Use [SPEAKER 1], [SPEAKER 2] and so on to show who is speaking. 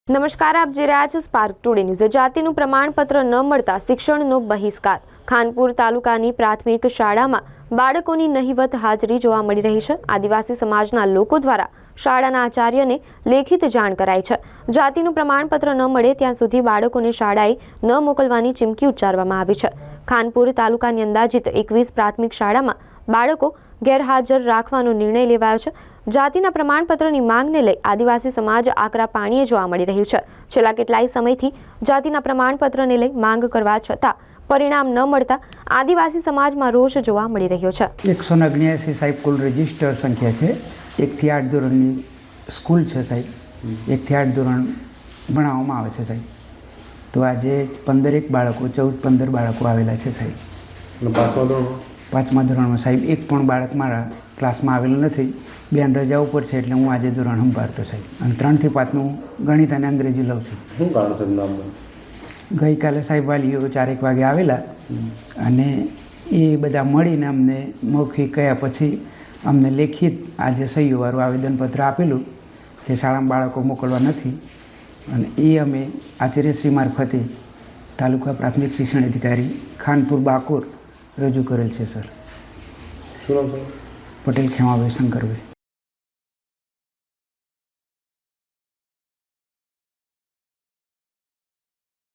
[SPEAKER 1] નમસ્કાર, આપ જે રહ્યા છો સ્પાર્ક ટુડે ન્યૂઝ। જાતિનું પ્રમાણપત્ર ન મળતા શિક્ષણનો બહિષ્કાર। ખાનપુર તાલુકાની પ્રાથમિક શાળામાં બાળકોની નહિવત હાજરી જોવા મળી રહી છે। આદિવાસી સમાજના લોકો દ્વારા શાળાના આચાર્યને લેખિત જાણ કરાઈ છે। જાતિનું પ્રમાણપત્ર ન મળે ત્યાં સુધી બાળકોને શાળાએ ન મોકલવાની ચીમકી ઉચ્ચારવામાં આવી છે। ખાનપુર તાલુકાની અંદાજિત 21 પ્રાથમિક શાળામાં બાળકો ગેરહાજર રાખવાનો નિર્ણય લેવાયો છે। જાતિના પ્રમાણપત્રની માંગને લઈ આદિવાસી સમાજ આકરા પાણીએ જોવા મળી રહ્યું છે। છેલ્લા કેટલાય સમયથી જાતિના પ્રમાણપત્રને લઈ માંગ કરવા છતાં પરિણામ ન મળતા આદિવાસી સમાજમાં રોષ જોવા મળી રહ્યો છે।
[SPEAKER 2] 179 સાહેબ કુલ રજિસ્ટર સંખ્યા છે। 1 થી 8 ધોરણની સ્કૂલ છે સાહેબ। 1 થી 8 ધોરણ ભણાવવામાં આવે છે સાહેબ। તો આજે 15 બાળકો 14-15 બાળકો આવેલા છે સાહેબ। પાંચમા ધોરણમાં સાહેબ એક પણ બાળક મારા ક્લાસમાં આવેલું નથી। બેન રજા ઉપર છે એટલે હું આજે ધોરણ સંભાળતો સાહેબ। અને 3 થી 5નું ગણિત અને અંગ્રેજી લઉં છું।
[SPEAKER 3] શું કારણ છે નામ?
[SPEAKER 2] ગઈકાલે સાહેબ વાલીઓ 4 વાગે આવેલા અને એ બધા મળીને અમને મૌખિક કહ્યા પછી અમને લેખિત આજે સહીઓવાળું આવેદનપત્ર આપેલું કે શાળામાં બાળકો મોકલવા નથી। અને એ અમે આચાર્યશ્રી મારફતે તાલુકા પ્રાથમિક શિક્ષણ અધિકારી ખાનપુર બાકોર રજૂ કરેલ છે સર।
[SPEAKER 3] શું નામ છે?
[SPEAKER 2] પટેલ ખેમાભાઈ શંકરભાઈ।